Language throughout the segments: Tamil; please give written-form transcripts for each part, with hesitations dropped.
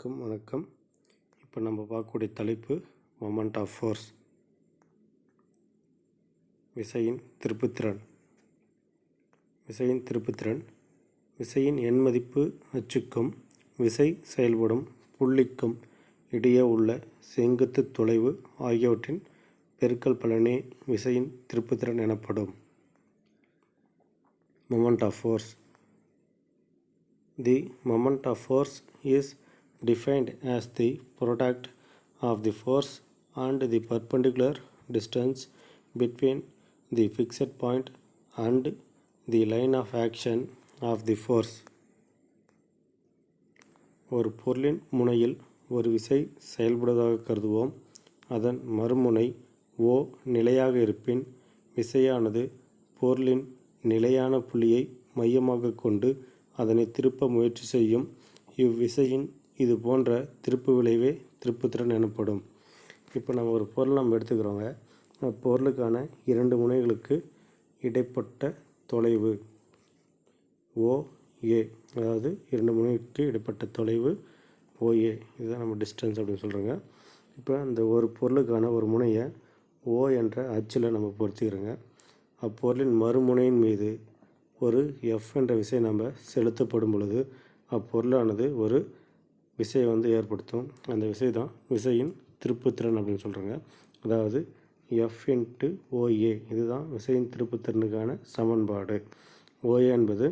அனைவருக்கும் வணக்கம். இப்போ நம்ம பார்க்கக்கூடிய தலைப்பு மொமெண்ட் ஆஃப் ஃபோர்ஸ், விசையின் திருப்புத்திறன். விசையின் எண்மதிப்பு அச்சுக்கும் விசை செயல்படும் புள்ளிக்கும் இடையே உள்ள செங்குத்து தொலைவு ஆகியவற்றின் பெருக்கல் பலனே விசையின் திருப்புத்திறன் எனப்படும். Moment of force. The moment of force is defined as the product of the force and the perpendicular distance between the fixed point and the line of action of the force. ஒரு பொருளின் முனையில் ஒரு விசை செயல்படுவதாக கருதுவோம். அதன் மறுமுனை O நிலையாக இருப்பின் விசையானது பொருளின் நிலையான புள்ளியை மையமாக கொண்டு அதனை திருப்ப முயற்சி செய்யும். இவ்விசையின் இது போன்ற திருப்பு விளைவே திருப்புத்திறன் எனப்படும். இப்போ நம்ம ஒரு பொருள் எடுத்துக்கிறோங்க. பொருளுக்கான இரண்டு முனைகளுக்கு இடைப்பட்ட தொலைவு OA, அதாவது இரண்டு முனைக்கு இடைப்பட்ட தொலைவு OA, இதுதான் நம்ம டிஸ்டன்ஸ் அப்படின்னு சொல்கிறோங்க. இப்போ அந்த ஒரு பொருளுக்கான ஒரு முனையை O என்ற அச்சில் நம்ம பொறுத்திக்கிறோங்க. அப்பொருளின் மறுமுனையின் மீது ஒரு F என்ற விசை நம்ம செலுத்தப்படும் பொழுது அப்பொருளானது ஒரு விசையை ஏற்படுத்தும். அந்த விசை தான் விசையின் திருப்புத்திறன் அப்படின்னு சொல்கிறாங்க. அதாவது F × OA, இதுதான் விசையின் திருப்புத்திறனுக்கான சமன்பாடு. OA என்பது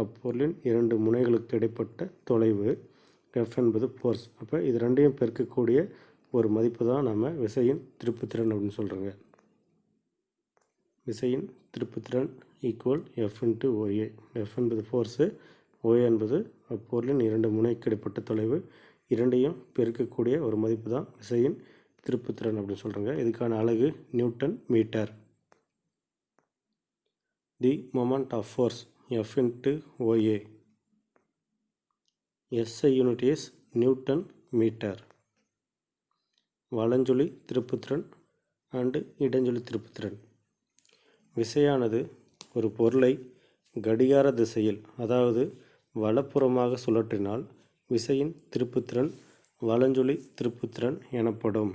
அப்பொருளின் இரண்டு முனைகளுக்கு இடைப்பட்ட தொலைவு, F என்பது ஃபோர்ஸ். அப்போ இது ரெண்டையும் பெருக்கக்கூடிய ஒரு மதிப்பு தான் நம்ம விசையின் திருப்புத்திறன் அப்படின்னு சொல்கிறோங்க. விசையின் திருப்புத்திறன் ஈக்குவல் F × OA. F என்பது ஃபோர்ஸு, OA என்பது அப்பொருளின் இரண்டு முனைக்கு இடைப்பட்ட தொலைவு. இரண்டையும் பெருக்கக்கூடிய ஒரு மதிப்பு தான் விசையின் திருப்புத்திறன் அப்படின்னு சொல்கிறாங்க. இதுக்கான அலகு newton metre. The moment of force F × OA. SI unit is newton metre. வலஞ்சுழி திருப்புத்திறன் அண்டு இடஞ்சுழி திருப்புத்திறன். விசையானது ஒரு பொருளை கடிகார திசையில், அதாவது வலப்புறமாக சுழற்றினால் விசையின் திருப்புத்திறன் வலஞ்சுழி திருப்புத்திறன் எனப்படும்.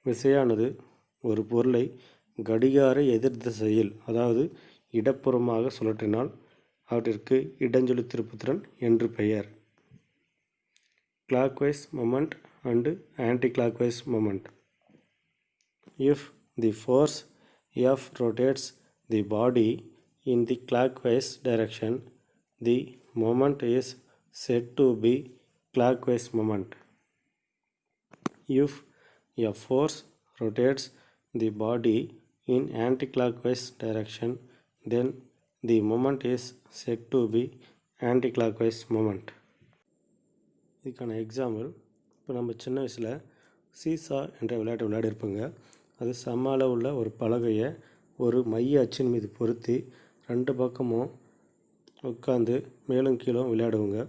விசையானது ஒரு பொருளை கடிகார எதிர் திசையில், அதாவது இடப்புறமாக சுழற்றினால் அவற்றிற்கு இடஞ்சுழி திருப்புத்திறன் என்று பெயர். Clockwise moment and anti clockwise moment. If the force F rotates the body in the clockwise direction, the moment is said to be clockwise moment. If a force rotates the body in anti-clockwise direction, then the moment is said to be anti-clockwise moment. இதுக்கான எக்ஸாம்பிள், இப்போ நம்ம சின்ன வயசில் சீசா என்ற விளையாட்டு விளையாடிருப்போங்க. அது சம அளவுள்ள ஒரு பலகையை ஒரு மைய அச்சின் மீது பொருத்தி ரெண்டு பக்கமும் உட்காந்து மேலும் கீழும் விளையாடுவோங்க.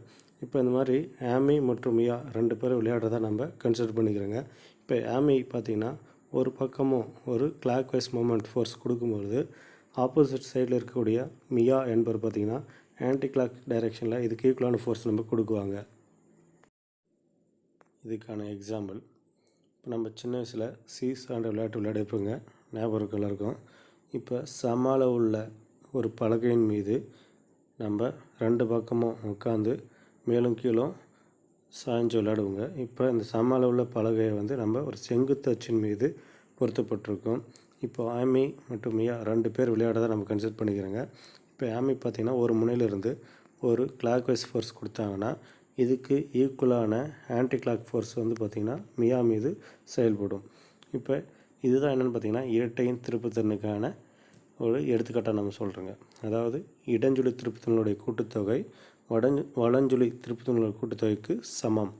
இப்போ இந்த மாதிரி ஆமி மற்றும் மியா ரெண்டு பேரும் விளையாடுறதா நம்ம கன்சிடர் பண்ணிக்கிறோங்க. இப்போ ஆமி பார்த்திங்கன்னா ஒரு பக்கமும் ஒரு கிளாக் வைஸ் மொமெண்ட் ஃபோர்ஸ் கொடுக்கும்பொழுது ஆப்போசிட் சைடில் இருக்கக்கூடிய மியா என்பவர் பார்த்திங்கன்னா ஆன்டி கிளாக் டைரெக்ஷனில் இதுக்கு ஈக்குவலான ஃபோர்ஸ் நம்ம கொடுக்குவாங்க. இதுக்கான எக்ஸாம்பிள், இப்போ நம்ம சின்ன வயசில் சீசான்ற விளையாட்டு விளையாடிருப்போங்க, ஞாபகம் இருக்கும். இப்போ சம அளவுள்ள ஒரு பலகையின் மீது நம்ம ரெண்டு பக்கமும் உட்காந்து மேலும் கீழும் சாய்ஞ்சு விளையாடுவோங்க. இப்போ இந்த சம அளவுள்ள பலகையை நம்ம ஒரு செங்குத்து அச்சின் மீது பொருத்தப்பட்டிருக்கோம். இப்போ ஆமி மற்றும் மியா ரெண்டு பேர் விளையாடுறதை நம்ம கன்சிடர் பண்ணிக்கிறோங்க. இப்போ ஆமி பார்த்திங்கன்னா ஒரு முனையிலிருந்து ஒரு கிளாக் வைஸ் ஃபோர்ஸ் கொடுத்தாங்கன்னா இதுக்கு ஈக்குவலான ஆன்டி கிளாக் ஃபோர்ஸ் பார்த்திங்கன்னா மியா மீது செயல்படும். இப்போ இதுதான் என்னென்னு பார்த்திங்கன்னா இரட்டையின் திருப்புத்திறனுக்கான ஒரு எடுத்துக்காட்டாக நம்ம சொல்கிறோங்க. அதாவது இடஞ்சுழி திருப்புத்திறனுடைய கூட்டுத்தொகை வலஞ்சுழி திருப்புத்திறனுடைய கூட்டுத்தொகைக்கு சமம்.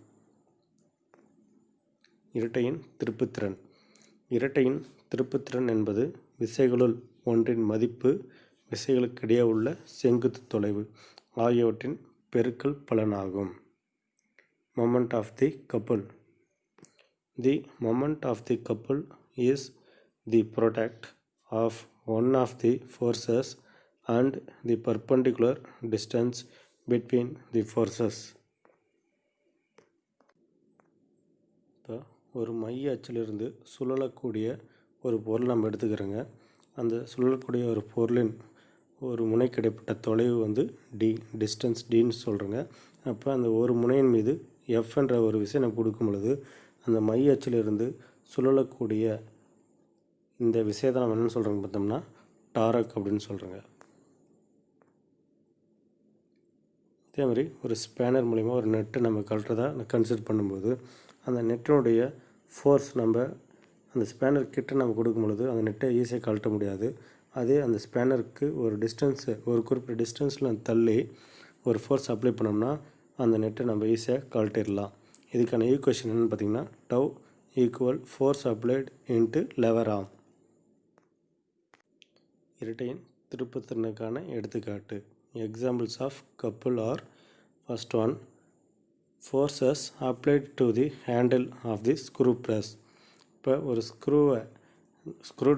இரட்டையின் திருப்புத்திறன். இரட்டையின் திருப்புத்திறன் என்பது விசைகளுள் ஒன்றின் மதிப்பு, விசைகளுக்கிடையே உள்ள செங்குத்து தொலைவு ஆகியவற்றின் பெருக்கல் பலனாகும். Moment of the couple. The moment of the couple is the product of one of the forces and the perpendicular distance between the forces. ஒரு மைய அச்சிலிருந்து சுழலக்கூடிய ஒரு பொருள் நம்ம எடுத்துக்கிறோங்க. அந்த சுழலக்கூடிய ஒரு பொருளின் ஒரு முனைக்கு இடைப்பட்ட தொலைவு வந்து டிஸ்டன்ஸ் டின்னு சொல்கிறோங்க. அப்போ அந்த ஒரு முனையின் மீது எஃப் என்ற ஒரு விசை நம்ம கொடுக்கும் பொழுது அந்த மைய அச்சிலிருந்து சுழலக்கூடிய இந்த விசையை தான் நம்ம என்னென்னு சொல்கிறோங்க பார்த்தோம்னா டாரக் அப்படின்னு சொல்கிறோங்க. அதே மாதிரி ஒரு ஸ்பேனர் மூலிமா ஒரு நெட்டை நம்ம கழட்டுறதா கன்சிடர் பண்ணும்போது அந்த நெட்டினுடைய ஃபோர்ஸ் நம்ம அந்த ஸ்பேனர் கிட்ட நம்ம கொடுக்கும் பொழுது அந்த நெட்டை ஈஸியாக கழட்ட முடியாது. அதே அந்த ஸ்பேனருக்கு ஒரு குறிப்பிட்ட டிஸ்டன்ஸில் தள்ளி ஒரு ஃபோர்ஸ் அப்ளை பண்ணோம்னா அந்த நெட்டை நம்ம ஈஸியாக கழட்டிடலாம். இதுக்கான ஈக்குவேஷன் என்னென்னு பார்த்திங்கன்னா tau equal force applied into lever arm. இரட்டையின் திருப்புத்திறனுக்கான எடுத்துக்காட்டு. Examples of couple are: first one, forces applied to the handle of the screw press. இப்போ ஒரு ஸ்க்ரூ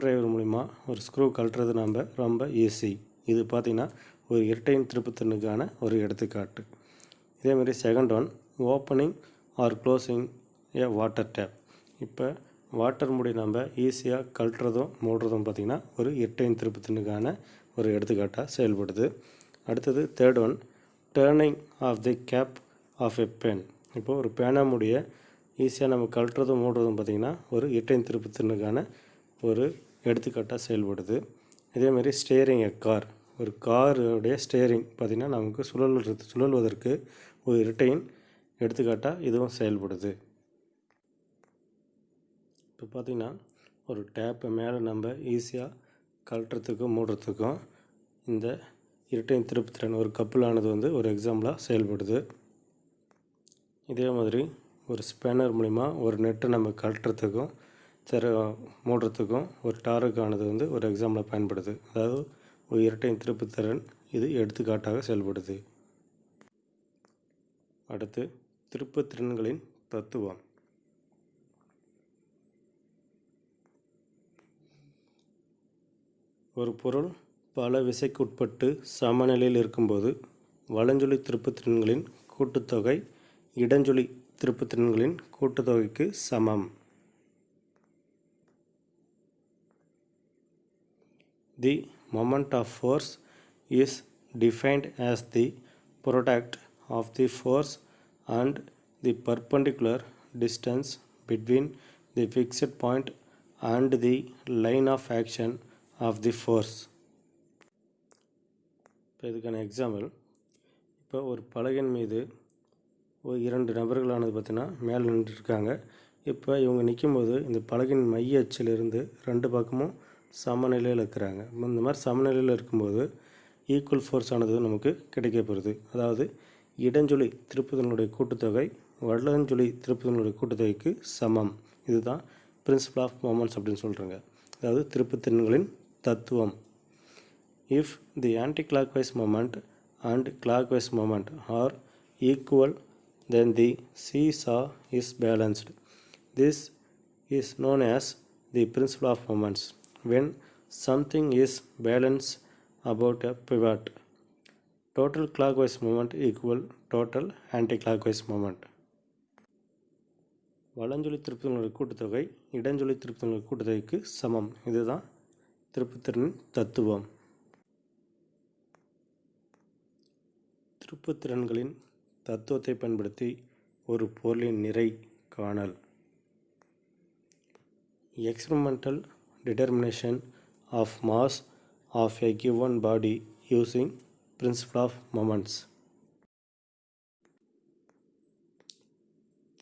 டிரைவர் மூலிமா ஒரு ஸ்க்ரூ கழட்டுறது ரொம்ப ஈஸி. இது பார்த்திங்கன்னா ஒரு இரட்டையின் திருப்புத்திறனுக்கான ஒரு எடுத்துக்காட்டு. இதேமாதிரி second one, opening R closing ஏ வாட்டர் டேப். இப்போ வாட்டர் மூடி நம்ம ஈஸியாக கழட்டுறதும் மூடுறதும் பார்த்திங்கன்னா ஒரு இரட்டையின் திருப்புத்திறனுக்கான ஒரு எடுத்துக்காட்டாக செயல்படுது. அடுத்தது third one, turning of the cap of a pen. இப்போது ஒரு பேனா மூடிய ஈஸியாக நம்ம கழட்டுறதும் மூடுறதும் பார்த்திங்கன்னா ஒரு இரட்டையின் திருப்புத்திறனுக்கான ஒரு எடுத்துக்காட்டாக செயல்படுது. இதேமாதிரி ஸ்டேரிங் எ கார். ஒரு காருடைய ஸ்டேரிங் பார்த்திங்கன்னா நமக்கு சுழல்வதற்கு ஒரு இரட்டையின் எடுத்துக்காட்டாக இதுவும் செயல்படுது. இப்போ பார்த்திங்கன்னா ஒரு டேப்பை மேலே நம்ம ஈஸியாக கழட்டுறதுக்கும் மூடுறதுக்கும் இந்த இரட்டையின் திருப்புத்திறன் ஒரு கப்பலானது வந்து ஒரு எக்ஸாம்பிளாக செயல்படுது. இதே மாதிரி ஒரு ஸ்பேனர் மூலிமா ஒரு நெட்டை நம்ம கழட்டுறதுக்கும் மூடுறதுக்கும் ஒரு டாரக்கானது வந்து ஒரு எக்ஸாம்பிளாக பயன்படுது. அதாவது ஒரு இரட்டையின் திருப்புத்திறன் இது எடுத்துக்காட்டாக செயல்படுது. அடுத்து திருப்புத்திறன்களின் தத்துவம். ஒரு பொருள் பல விசைக்கு உட்பட்டு சமநிலையில் இருக்கும்போது வலஞ்சுழி திருப்புத்திறன்களின் கூட்டுத்தொகை இடஞ்சுழி திருப்புத்திறன்களின் கூட்டுத்தொகைக்கு சமம். The moment of force is defined as the product of the force and the perpendicular distance between the fixed point and the line of action of the force. இப்போ இதுக்கான எக்ஸாம்பிள், இப்போ ஒரு பலகையின் மீது ஒரு 2 நபர்களானது பார்த்திங்கன்னா மேலே நின்றுருக்காங்க. இப்போ இவங்க நிற்கும்போது இந்த பலகையின் மைய அச்சிலிருந்து 2 பக்கமும் சமநிலையில் இருக்கிறாங்க. இந்த மாதிரி சமநிலையில் இருக்கும்போது ஈக்குவல் ஃபோர்ஸ் ஆனது நமக்கு கிடைக்கப்படுது. அதாவது இடஞ்சுழி திருப்புதலுடைய கூட்டுத்தொகை வலஞ்சுழி திருப்புதலுடைய கூட்டுத்தொகைக்கு சமம். இதுதான் பிரின்சிபல் ஆஃப் மொமெண்ட்ஸ் அப்படின்னு சொல்கிறாங்க. அதாவது திருப்புத்திறன்களின் தத்துவம். If the anti-clockwise moment and clockwise moment are equal, then the seesaw is balanced. This is known as the principle of moments. When something is balanced about a pivot, total clockwise moment equal total anti-clockwise moment. வலஞ்சுழி திருப்புதல்களுடைய கூட்டுத்தொகை இடஞ்சுழி திருப்புதல்களுடைய கூட்டுத்தொகைக்கு சமம். இதுதான் திருப்புத்திறனின் தத்துவம். திருப்புத்திறன்களின் தத்துவத்தை பயன்படுத்தி ஒரு பொருளின் நிறை காணல். Experimental determination of mass of a given body using principle of moments.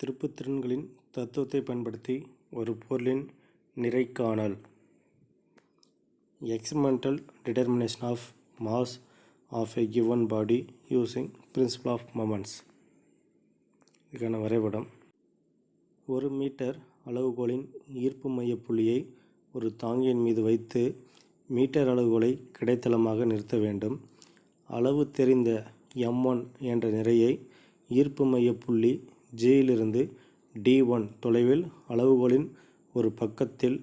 திருப்புத்திறன்களின் தத்துவத்தை பயன்படுத்தி ஒரு பொருளின் நிறை காணல். Experimental determination of mass of a given body using principle of moments. இதுக்கான வரைபடம். 1 மீட்டர் அளவுகோலின் ஈர்ப்பு மைய புள்ளியை ஒரு தாங்கியின் மீது வைத்து மீட்டர் அளவுகோலை கிடைத்தளமாக நிறுத்த வேண்டும். அளவு தெரிந்த m1 என்ற நிறையை ஈர்ப்பு மைய புள்ளி Gயிலிருந்து D1 தொலைவில் அளவுகோலின் ஒரு பக்கத்தில்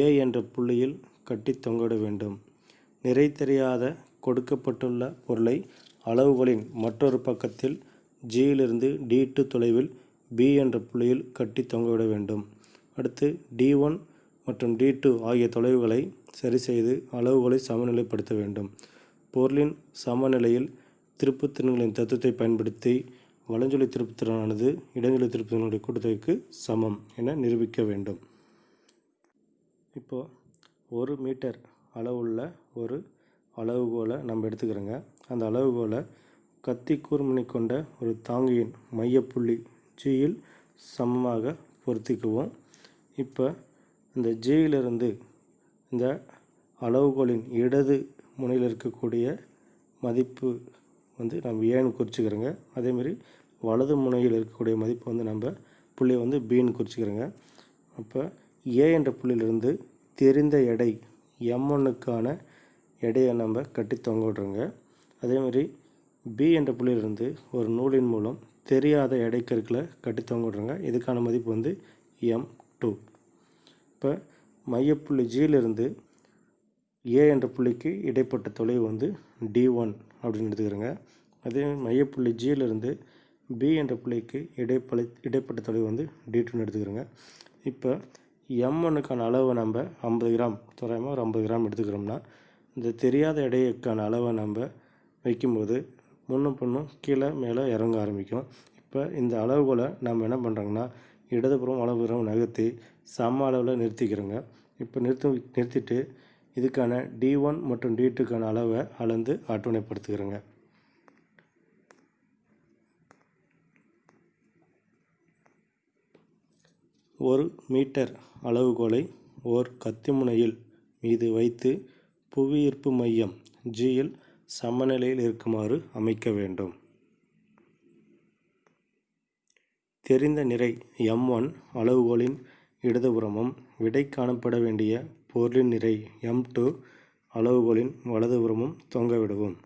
A என்ற புள்ளியில் கட்டி தொங்கவிட வேண்டும். நிறை தெரியாத கொடுக்கப்பட்டுள்ள பொருளை அளவுகளின் மற்றொரு பக்கத்தில் Gயிலிருந்து D2 தொலைவில் B என்ற புள்ளியில் கட்டி தொங்கவிட வேண்டும். அடுத்து D1 மற்றும் D2 ஆகிய தொலைவுகளை சரி செய்து அளவுகளை சமநிலைப்படுத்த வேண்டும். பொருளின் சமநிலையில் திருப்புத்திறன்களின் தத்துவத்தை பயன்படுத்தி வலஞ்சுழி திருப்புத்திறனானது இடஞ்சுழி திருப்புத்திறனுடைய கூட்டுத்தொகைக்கு சமம் என நிரூபிக்க வேண்டும். இப்போது 1 மீட்டர் அளவுள்ள ஒரு அளவுகோலை நம்ம எடுத்துக்கிறோங்க. அந்த அளவுகோலை கத்தி கூர்முனை கொண்ட ஒரு தாங்கியின் மையப்புள்ளி ஜியில் சமமாக பொருத்திக்குவோம். இப்போ இந்த ஜியிலிருந்து இந்த அளவுகோலின் இடது முனையில் இருக்கக்கூடிய மதிப்பு நம்ம ஏன்னு குறிச்சிக்கிறோங்க. அதேமாரி வலது முனையில் இருக்கக்கூடிய மதிப்பு நம்ம புள்ளியை பின்னு குறிச்சிக்கிறோங்க. அப்போ ஏ என்ற புள்ளியிலிருந்து தெரிந்த எடை M1க்கான எடையை நம்ம கட்டி தொங்க விட்றோங்க. அதேமாதிரி பி என்ற புள்ளியிலிருந்து ஒரு நூலின் மூலம் தெரியாத எடை கற்களை கட்டி தொங்க விட்றோங்க. இதுக்கான மதிப்பு M2. இப்போ மையப்புள்ளி ஜியிலிருந்து ஏ என்ற புள்ளிக்கு இடைப்பட்ட தொலைவு D1 அப்படின்னு எடுத்துக்கிறோங்க. அதே மையப்புள்ளி ஜியிலிருந்து பி என்ற புள்ளிக்கு இடைப்பட்ட தொலைவு D2ன்னு எடுத்துக்கிறோங்க. இப்போ M1க்கான அளவை நம்ம 50 கிராம், தோராயமாக ஒரு 50 கிராம் எடுத்துக்கிறோம்னா, இந்த தெரியாத எடைக்கான அளவை நம்ம வைக்கும்போது முன்னும் பின்னும் கீழே மேலே இறங்க ஆரம்பிக்கும். இப்போ இந்த அளவுகளை நம்ம என்ன பண்ணுறோங்கன்னா, இடதுபுறம் வலதுபுறம் நகர்த்தி சம அளவில் நிறுத்திக்கிறோங்க. இப்போ நிறுத்திட்டு இதுக்கான D1 மற்றும் D2க்கான அளவை அளந்து அட்டவணைப்படுத்துகிறோங்க. ஒரு மீட்டர் அளவுகோலை ஓர் கத்திமுனையில் மீது வைத்து புவியீர்ப்பு மையம் ஜியில் சமநிலையில் இருக்குமாறு அமைக்க வேண்டும். தெரிந்த நிறை M1 அளவுகோலின் இடதுபுறமும் விடை காணப்பட வேண்டிய பொருளின் நிறை M2 அளவுகோலின் வலதுபுறமும் தொங்கவிடவும்.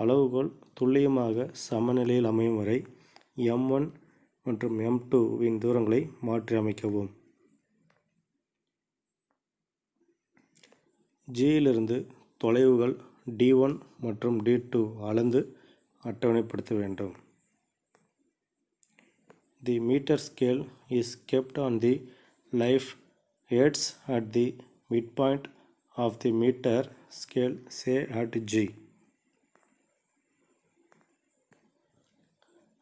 அளவுகோல் துல்லியமாக சமநிலையில் அமையும் வரை M1 மற்றும் M2வின் தூரங்களை மாற்றி அமைக்கவும். ஜியிலிருந்து தொலைவுகள் D1 மற்றும் D2 அளந்து அட்டவணைப்படுத்த வேண்டும். The meter scale is kept on the live edge at the midpoint of the meter scale, say at G.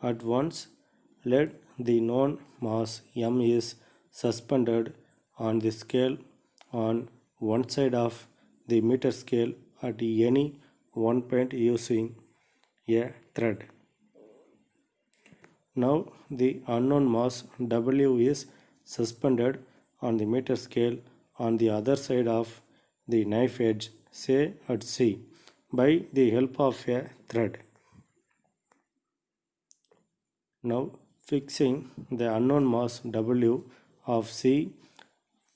At once, let the known mass M is suspended on the scale on one side of the meter scale at any one point using a thread. Now the unknown mass W is suspended on the meter scale on the other side of the knife edge, say at C, by the help of a thread. Now fixing the unknown mass W of C,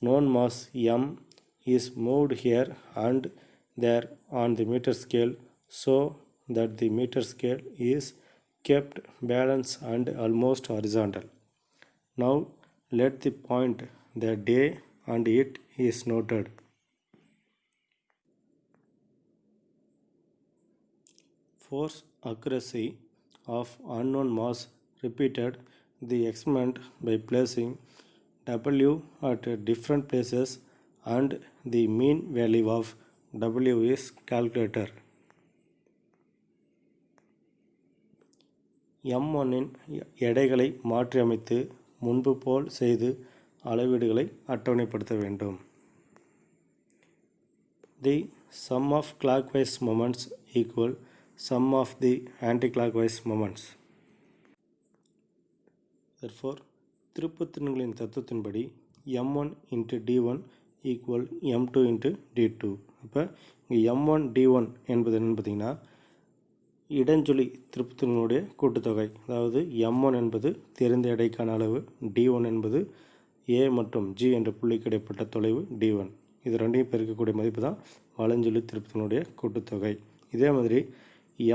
known mass M is moved here and there on the meter scale so that the meter scale is kept balanced and almost horizontal. Now let the point the day and it is noted. Force accuracy of unknown mass repeated the experiment by placing W at different places and the mean value of W is calculated. M1இன் எடைகளை மாற்றி அமைத்து முன்பு போல் செய்து அளவீடுகளை அட்டவணைப்படுத்த வேண்டும். The sum of clockwise moments equal sum of the anti-clockwise moments. Therefore, திருப்புத்திறன்களின் தத்துவத்தின்படி M1 into D1 equal M2 into D2. அப்போ இங்கே M1 D1 என்பது என்னன்னு பார்த்தீங்கன்னா, இடஞ்சுழி திருப்புத்திறனுடைய கூட்டுத்தொகை. அதாவது M1 என்பது தெரிந்த எடைக்கான அளவு, D1 என்பது A மற்றும் G என்ற புள்ளிக்கு இடைப்பட்ட தொலைவு D1. இது ரெண்டையும் பெருக்கக்கூடிய மதிப்பு தான் வலஞ்சுழி திருப்புத்திறனுடைய கூட்டுத்தொகை. இதே மாதிரி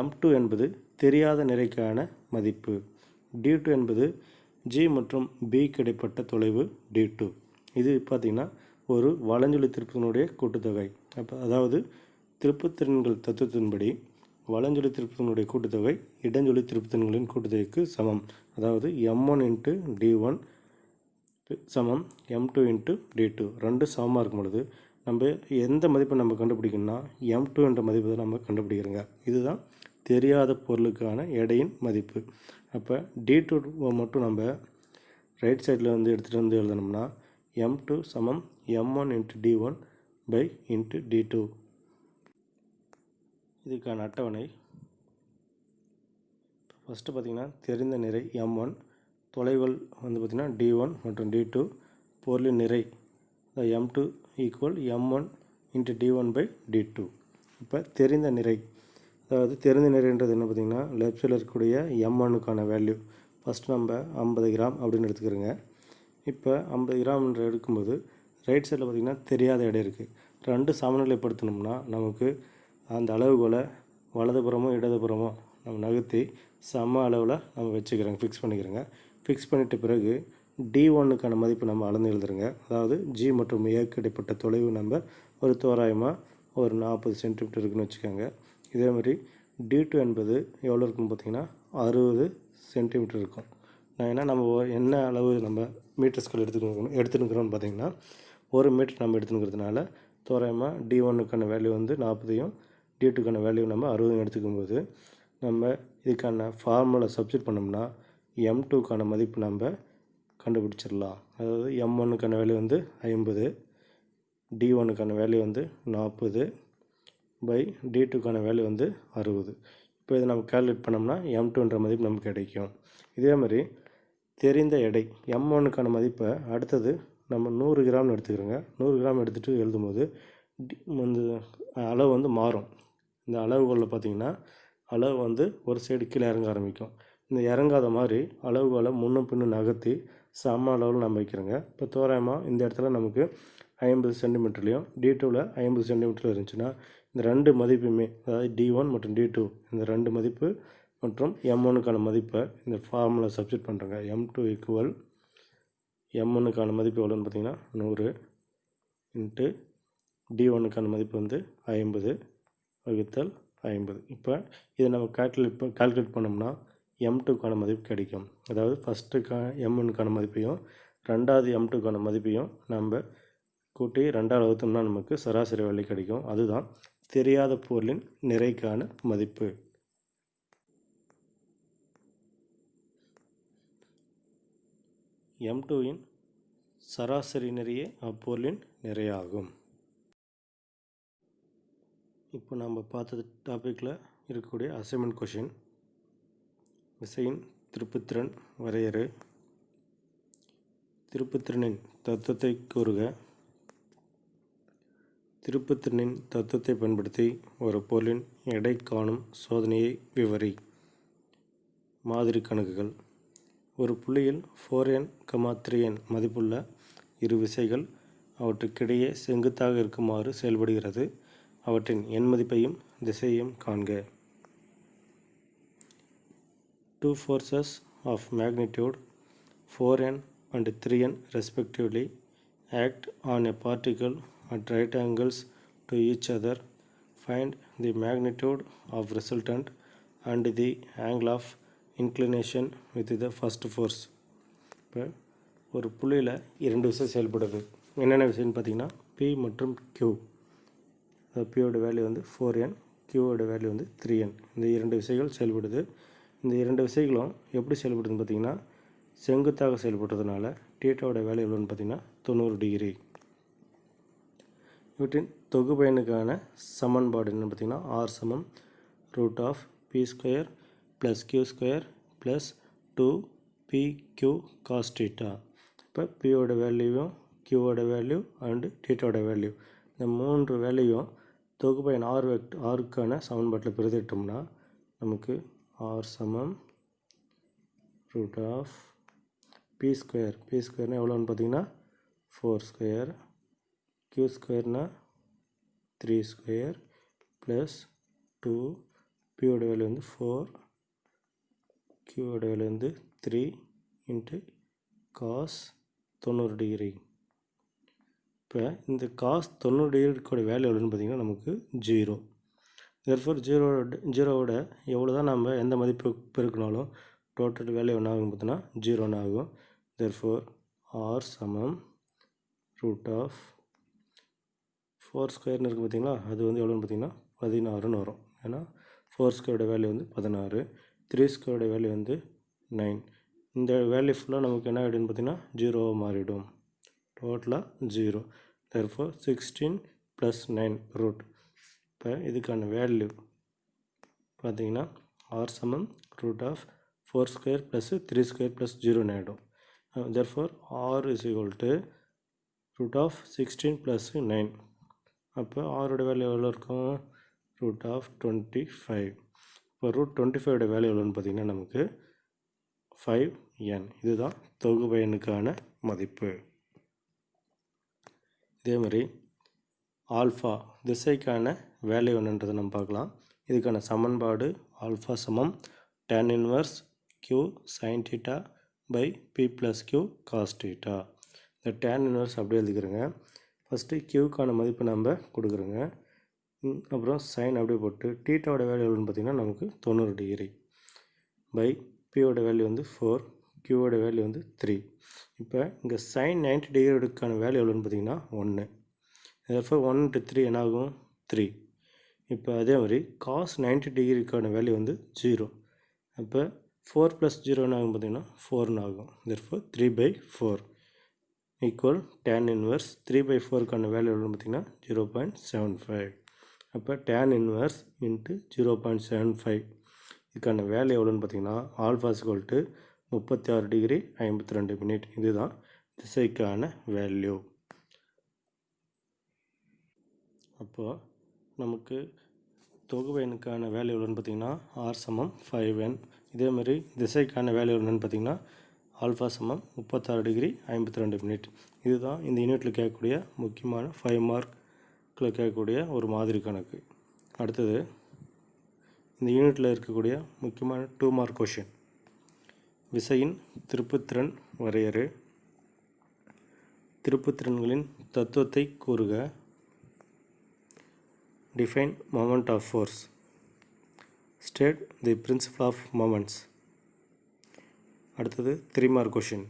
M2 என்பது தெரியாத நிறைக்கான மதிப்பு, D2 என்பது G மற்றும் Bக்கு இடைப்பட்ட தொலைவு D2. இது பார்த்திங்கன்னா ஒரு வலஞ்சுழி திருப்புத்திறனுடைய கூட்டுத்தொகை. அதாவது திருப்புத்திறன்கள் தத்துவத்தின்படி வலஞ்சொலி திருப்புதனுடைய கூட்டுத்தொகை இடஞ்சொலி திருப்புதன்களின் கூட்டுத்தொகைக்கு சமம். அதாவது m1 இன்ட்டு d1 சமம் m2 இன்ட்டு d2 ரெண்டு சமமாக இருக்கும் பொழுது நம்ம எந்த மதிப்பை நம்ம கண்டுபிடிக்கணும்னா m2 என்ற மதிப்பை தான் நம்ம கண்டுபிடிக்கிறோங்க. இதுதான் தெரியாத பொருளுக்கான எடையின் மதிப்பு. அப்போ d2 மட்டும் நம்ம ரைட் சைடில் வந்து எடுத்துகிட்டு வந்து எழுதணும்னா m2 சமம் m1 into d1 pi into d2. இதுக்கான அட்டவணை ஃபஸ்ட்டு பார்த்திங்கன்னா தெரிந்த நிறை m1, தொலைவுகள் வந்து பார்த்திங்கன்னா d1 மற்றும் d2, பொருளின் நிறை m2 equal m1 into d1 by d2. இப்போ தெரிந்த நிறை, அதாவது தெரிந்த நிறைன்றது என்ன பார்த்திங்கன்னா லெஃப்ட் சைடில் இருக்கக்கூடிய m1க்கான வேல்யூ ஃபஸ்ட்டு நம்ம 50 கிராம் அப்படின்னு எடுத்துக்கிறோங்க. இப்போ 50 கிராம் என்று எடுக்கும்போது ரைட் சைடில் பார்த்திங்கன்னா தெரியாத எடை இருக்குது. ரெண்டு சமநிலைப்படுத்தணும்னா நமக்கு அந்த அளவுகோலை வலதுபுறமோ இடதுபுறமோ நம்ம நகர்த்தி சம அளவில் நம்ம வச்சுக்கிறோங்க, ஃபிக்ஸ் பண்ணிக்கிறோங்க. ஃபிக்ஸ் பண்ணிட்ட பிறகு d1க்கான மதிப்பு நம்ம அளந்து எழுதுறோங்க. அதாவது g மற்றும் ஏக்கு இடைப்பட்ட தொலைவு நம்ம ஒரு தோராயமாக ஒரு 40 சென்டிமீட்டர் இருக்குன்னு வச்சுக்கோங்க. இதே மாதிரி d2 என்பது எவ்வளோ இருக்குன்னு பார்த்திங்கன்னா 60 சென்டிமீட்டர் இருக்கும். ஏன்னா நம்ம என்ன அளவு நம்ம மீட்டர் ஸ்கேல் எடுத்துக்கிறோம்னு பார்த்திங்கன்னா 1 மீட்டர் நம்ம எடுத்துக்கிறதுனால தோராயமாக d1க்கான வேல்யூ வந்து 40யும் d2க்கான வேல்யூ நம்ம 60யும் எடுத்துக்கும்போது நம்ம இதுக்கான ஃபார்முலா சப்ஸ்டிட் பண்ணோம்னா m2க்கான மதிப்பு நம்ம கண்டுபிடிச்சிடலாம். அதாவது m1க்கான வேல்யூ வந்து 50, d1க்கான வேல்யூ வந்து 40 பை d2க்கான வேல்யூ வந்து 60. இப்போ இதை நம்ம கால்குலேட் பண்ணோம்னா m2ன்ற மதிப்பு நமக்கு கிடைக்கும். இதே மாதிரி தெரிந்த எடை m1க்கான மதிப்பை அடுத்தது நம்ம 100 கிராம்னு எடுத்துக்கிறோங்க. 100 கிராம் எடுத்துகிட்டு எழுதும்போது வந்து அளவு வந்து மாறும். இந்த அளவுகளில் பார்த்திங்கன்னா அளவு வந்து ஒரு சைடு கீழே இறங்க ஆரம்பிக்கும். இந்த இறங்காத மாதிரி அளவுகளை முன்னும் பின்னும் நகர்த்தி சம அளவில் நம்ம வைக்கிறோங்க. இப்போ தோராயமாக இந்த இடத்துல நமக்கு 50 சென்டிமீட்டர்லேயும் d2வில் 50 சென்டிமீட்டரில் இருந்துச்சுன்னா இந்த ரெண்டு மதிப்புமே, அதாவது d1 மற்றும் d2 இந்த ரெண்டு மதிப்பு மற்றும் m1க்கான மதிப்பை இந்த ஃபார்முலா சப்ஸ்டிட் பண்ணுறோங்க. m2 ஈக்குவல் m1க்கான மதிப்பு எவ்வளோன்னு பார்த்திங்கன்னா 100 இன்ட்டு d1க்கான மதிப்பு வந்து 50 வகுத்தல் 50. இப்போ இதை நம்ம கால்குலேட் பண்ணோம்னா m2க்கான மதிப்பு கிடைக்கும். அதாவது ஃபஸ்ட்டுக்கா m1க்கான மதிப்பையும் ரெண்டாவது m2க்கான மதிப்பையும் நம்ம கூட்டி ரெண்டாவது வகுத்தோம்னா நமக்கு சராசரி வேல்யூ கிடைக்கும். அதுதான் தெரியாத பொருளின் நிறைக்கான மதிப்பு. m2இன் சராசரி நிறையே அப்பொருளின் நிறையாகும். இப்போ நம்ம பார்த்தது டாப்பிக்கில் இருக்கக்கூடிய அசைன்மெண்ட் கொஷின். விசையின் திருப்புத்திறன் வரையறை, திருப்புத்திறனின் தத்துவத்தை கூறுக, திருப்புத்திறனின் தத்துவத்தை பயன்படுத்தி ஒரு பொருளின் எடை காணும் சோதனையை விவரி. மாதிரி கணக்குகள். ஒரு புள்ளியில் 4n, 3n மதிப்புள்ள இரு விசைகள் அவற்றுக்கிடையே செங்குத்தாக இருக்குமாறு செயல்படுகிறது. அவற்றின் எண் மதிப்பையும் திசையையும் காண்க. Two forces of magnitude 4n and 3n respectively act on a particle at right angles to each other. Find the magnitude of resultant and the angle of inclination with the first force. இப்போ ஒரு புள்ளியில் இரண்டு விசை செயல்படுது. என்னென்ன விசைன்னு பார்த்திங்கன்னா P மற்றும் Q. Pயோட வேல்யூ வந்து 4n, Qவோட வேல்யூ வந்து 3n. இந்த இரண்டு விசைகள் செயல்படுது. இந்த இரண்டு விசைகளும் எப்படி செயல்படுதுன்னு பார்த்திங்கன்னா செங்குத்தாக செயல்படுறதுனால டீட்டாவோட வேல்யூ எவ்வளோன்னு பார்த்திங்கன்னா 90 டிகிரி. இவற்றின் தொகுபயனுக்கான சமன்பாடு என்னென்னு பார்த்திங்கன்னா r சமம் √p² + q² + 2pq cos θ. இப்போ Pயோட வேல்யூவும் Qவோட வேல்யூ அண்டு டீட்டாவோட வேல்யூ இந்த மூன்று வேல்யூவும் தொகுபயன் ஆருக்கான சமன்பாட்டில் பிரதிட்டோம்னா நமக்கு r சமம் √p². p² எவ்வளோன்னு பார்த்தீங்கன்னா 4², q² 3² ப்ளஸ் 2, pயோட வேல்யூ வந்து 4, qவோட வேல்யூ வந்து 3 இன்ட்டு cos 90 டிகிரி. இப்போ இந்த cos 90 டிகிரியோட வேல்யூ எவ்வளோன்னு பார்த்தீங்கன்னா நமக்கு 0. therefore ஜீரோவோட எவ்வளோ தான் நம்ம எந்த மதிப்பு பெருக்கினாலும் டோட்டல் வேல்யூ என்ன ஆகும் பார்த்தோன்னா 0 ஆகும். therefore r சமம் ரூட் ஆஃப் 4 ஸ்கொயர்னு இருக்குது பார்த்தீங்களா, அது வந்து எவ்வளோன்னு பார்த்தீங்கன்னா 16ன்னு வரும். ஏன்னா 4 ஸ்கொயரோட வேல்யூ வந்து 16, 3 ஸ்கொயரோட வேல்யூ வந்து 9. இந்த வேல்யூ ஃபுல்லாக நமக்கு என்ன ஆகிடும்னு பார்த்தீங்கன்னா 0 மாறிடும். டோட்டலாக 0. therefore 16 + 9 root. இப்போ இதுக்கான வேல்யூ பார்த்தீங்கன்னா r சமம் ரூட் ஆஃப் 4 ஸ்கொயர் + 3 ஸ்கொயர் + 0 ஆகிடும். therefore r is equal to root of 16 + 9. அப்போ ஆரோட வேல்யூ எவ்வளோ இருக்கும், ரூட் ஆஃப் 25. இப்போ ரூட் 25ஓட வேல்யூ எவ்வளோன்னு பார்த்தீங்கன்னா நமக்கு 5n. இதுதான் தொகுப்பு எண்ணுக்கான மதிப்பு. இதே மாதிரி ஆல்ஃபா திசைக்கான வேல்யூ என்னன்றதை நம்ம பார்க்கலாம். இதுக்கான சமன்பாடு ஆல்ஃபா சமம் tan inverse q sin theta by p + q cos theta. இந்த tan inverse அப்படியே எழுதிக்கிறோங்க. ஃபஸ்ட்டு க்யூக்கான மதிப்பு நம்ம கொடுக்குறோங்க. அப்புறம் சைன் அப்படியே போட்டு டீட்டாவோட வேல்யூ எவ்வளோன்னு பார்த்திங்கன்னா நமக்கு 90 டிகிரி பை பியோட வேல்யூ வந்து 4, க்யூவோட வேல்யூ வந்து 3. இப்போ இங்கே சைன் 90 டிகிரிக்கான வேல்யூ எவ்வளோன்னு பார்த்திங்கன்னா 1. therefore 1 × 3 என்ன ஆகும், 3. இப்போ அதே மாதிரி காஸ் 90 டிகிரிக்கான வேல்யூ வந்து 0. அப்போ 4 + 0 என்ன ஆகும் பார்த்திங்கன்னா 4ன்னு ஆகும். therefore 3/4 ஈக்குவல் tan inverse 3/4க்கான வேல்யூ எவ்வளோன்னு பார்த்திங்கன்னா 0.75. அப்போ tan inverse × 0.75 இதுக்கான வேல்யூ எவ்வளோன்னு பார்த்திங்கன்னா ஆல்ஃபா = 36 டிகிரி 52 மினிட். இதுதான் திசைக்கான வேல்யூ. அப்போது நமக்கு தொகுப்பு எண்ணுக்கான வேல்யூ எவ்வளோன்னு பார்த்திங்கன்னா r சமம் 5n. இதேமாதிரி திசைக்கான வேல்யூ என்னன்னு பார்த்திங்கன்னா ஆல்ஃபா சமம் 36 டிகிரி 52 மினிட். இதுதான் இந்த யூனிட்டில் கேட்கக்கூடிய முக்கியமான 5 மார்க்கில் கேட்கக்கூடிய ஒரு மாதிரி கணக்கு. அடுத்தது இந்த யூனிட்டில் இருக்கக்கூடிய முக்கியமான 2 மார்க் கொஷின். விசையின் திருப்புத்திறன் வரையறு, திருப்புத்திறன்களின் தத்துவத்தை கூறுக, define moment of force, state the principle of moments. அடுத்தது 3 மார்க் கொஷின்.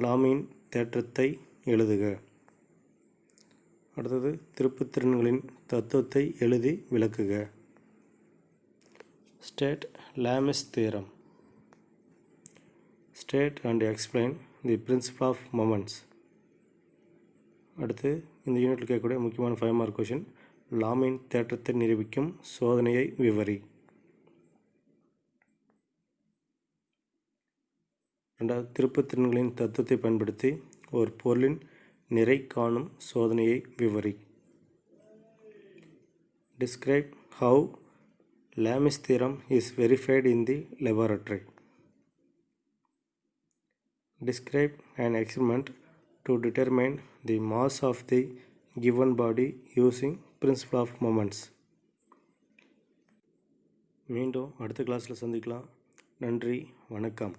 லாமியின் தேற்றத்தை எழுதுக. அடுத்தது திருப்புத்திறன்களின் தத்துவத்தை எழுதி விளக்குக. State Lami's theorem. State and explain the principle of moments. அடுத்து இந்த யூனிட்டில் கேட்கக்கூடிய முக்கியமான 5 மார்க் கொஷின். லாமியின் தேற்றத்தை நிரூபிக்கும் சோதனையை விவரி. ரெண்டாவது திருப்புத்திறன்களின் தத்துவத்தை பயன்படுத்தி ஒரு பொருளின் நிறை காணும் சோதனையை விவரி. Describe how Lami's theorem is verified in the laboratory. Describe an experiment to determine the mass of the given body using principle of moments. மீண்டும் அடுத்த கிளாஸில் சந்திக்கலாம். நன்றி, வணக்கம்.